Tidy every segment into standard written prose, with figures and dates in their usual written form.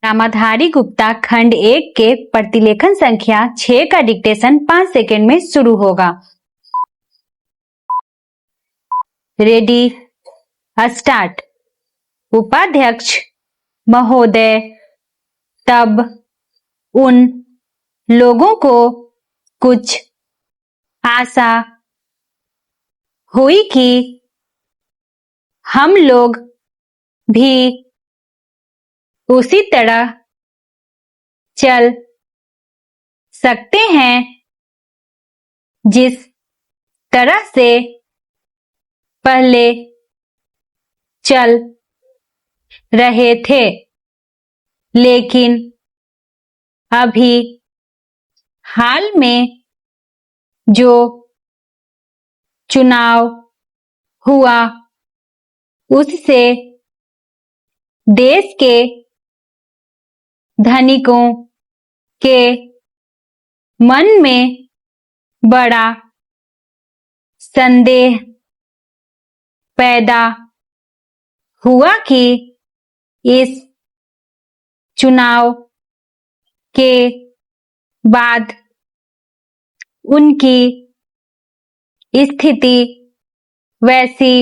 रामाधारी गुप्ता खंड 1 के प्रतिलेखन संख्या 6 का डिक्टेशन 5 सेकंड में शुरू होगा। Ready, start. उपाध्यक्ष महोदय, तब उन लोगों को कुछ आशा हुई कि हम लोग भी उसी तरह चल सकते हैं जिस तरह से पहले चल रहे थे, लेकिन अभी हाल में जो चुनाव हुआ उससे देश के धनिकों के मन में बड़ा संदेह पैदा हुआ कि इस चुनाव के बाद उनकी स्थिति वैसी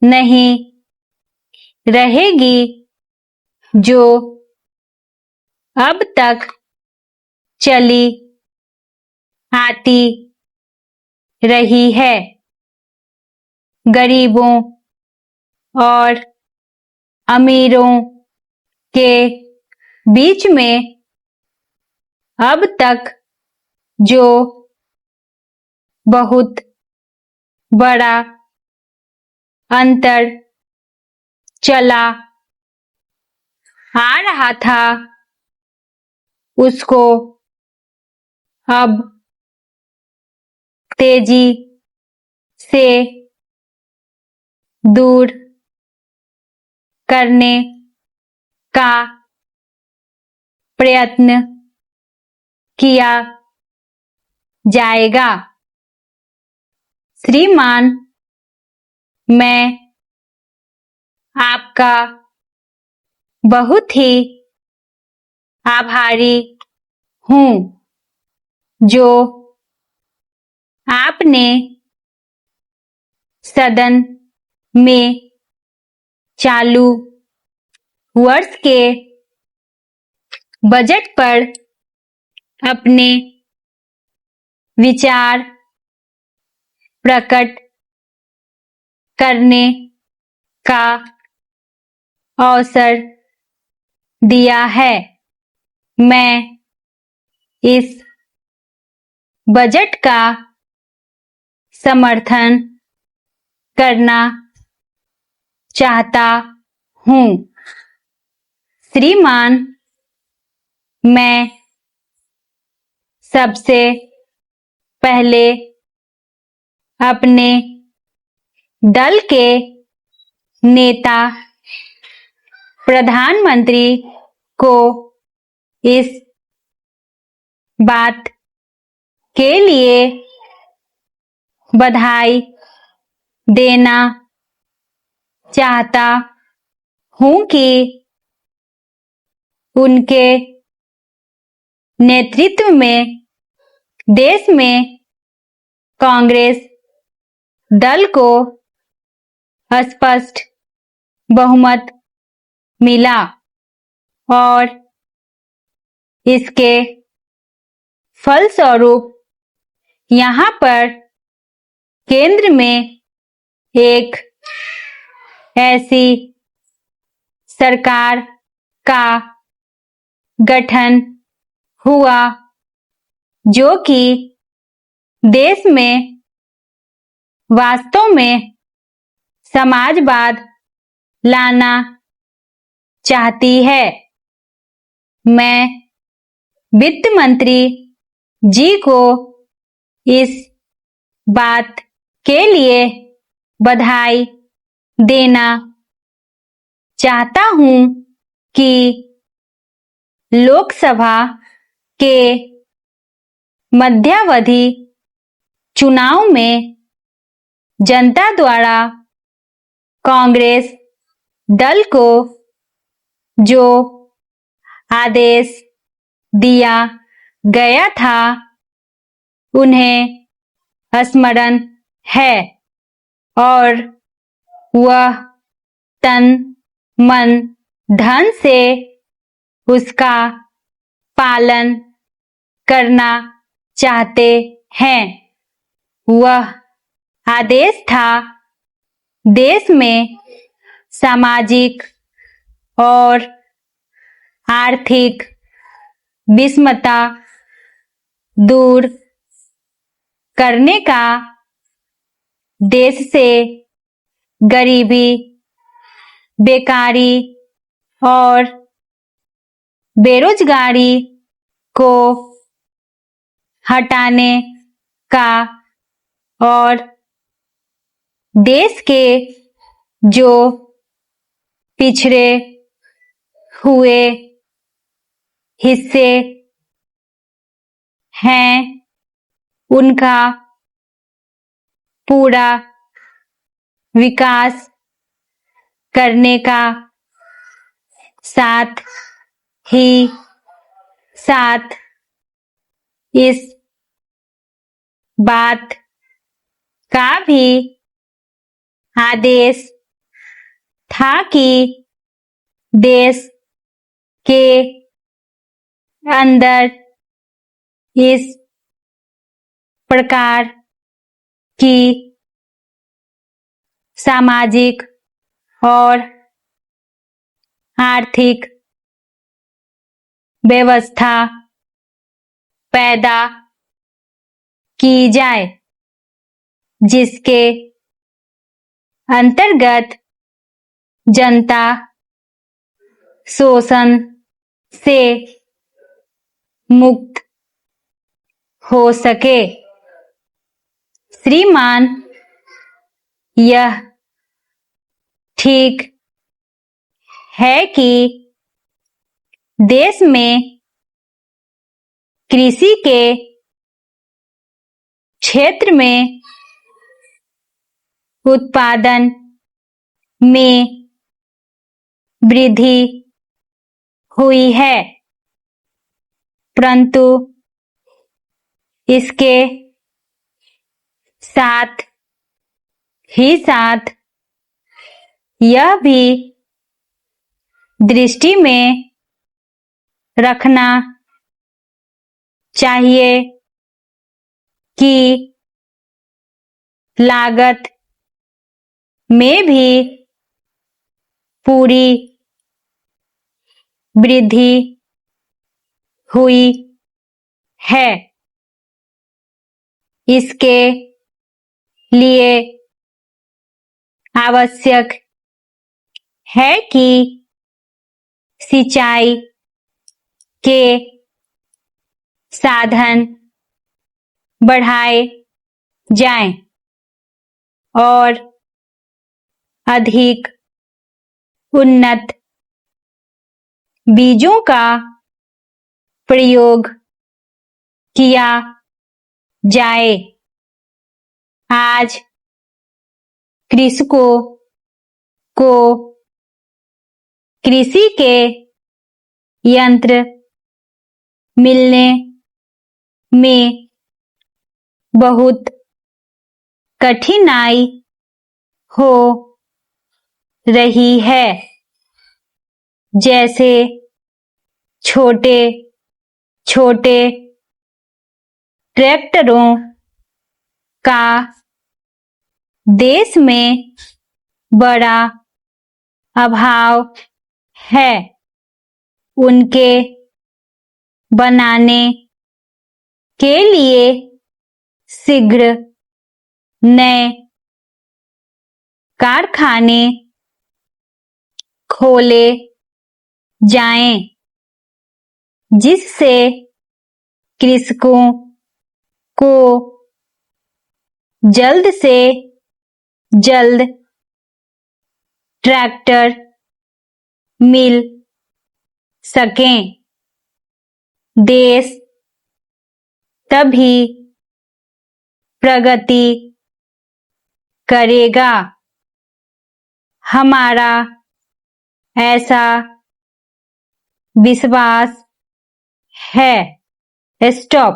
नहीं रहेगी जो अब तक चली आती रही है। गरीबों और अमीरों के बीच में अब तक जो बहुत बड़ा अंतर चला आ रहा था, उसको अब तेजी से दूर करने का प्रयत्न किया जाएगा। श्रीमान, मैं आपका बहुत ही आभारी हूँ जो आपने सदन में चालू वर्ष के बजट पर अपने विचार प्रकट करने का अवसर दिया है। मैं इस बजट का समर्थन करना चाहता हूँ। श्रीमान, मैं सबसे पहले अपने दल के नेता प्रधानमंत्री को इस बात के लिए बधाई देना चाहता हूँ कि उनके नेतृत्व में देश में कांग्रेस दल को स्पष्ट बहुमत मिला और इसके फलस्वरूप यहाँ पर केंद्र में एक ऐसी सरकार का गठन हुआ जो कि देश में वास्तव में समाजवाद लाना चाहती है। मैं वित्त मंत्री जी को इस बात के लिए बधाई देना चाहता हूँ कि लोकसभा के मध्यावधि चुनाव में जनता द्वारा कांग्रेस दल को जो आदेश दिया गया था उन्हें स्मरण है और वह तन मन धन से उसका पालन करना चाहते हैं। वह आदेश था देश में सामाजिक और आर्थिक विषमता दूर करने का, देश से गरीबी, बेकारी और बेरोजगारी को हटाने का और देश के जो पिछड़े हुए हिस्से हैं उनका पूरा विकास करने का, साथ ही साथ इस बात का भी आदेश था कि देश के अंदर इस प्रकार की सामाजिक और आर्थिक व्यवस्था पैदा की जाए जिसके अंतर्गत जनता शोषण से मुक्त हो सके। श्रीमान, यह ठीक है कि देश में कृषि के क्षेत्र में उत्पादन में वृद्धि हुई है, परंतु इसके साथ ही साथ यह भी दृष्टि में रखना चाहिए कि लागत में भी पूरी वृद्धि हुई है। इसके लिए आवश्यक है कि सिंचाई के साधन बढ़ाए जाएं और अधिक उन्नत बीजों का प्रयोग किया जाए। आज कृषकों को कृषि के यंत्र मिलने में बहुत कठिनाई हो रही है, जैसे छोटे छोटे ट्रैक्टरों का देश में बड़ा अभाव है। उनके बनाने के लिए शीघ्र नए कारखाने खोले जाएं, जिससे कृषकों को जल्द से जल्द ट्रैक्टर मिल सकें। देश तभी प्रगति करेगा। हमारा ऐसा विश्वास है। स्टॉप।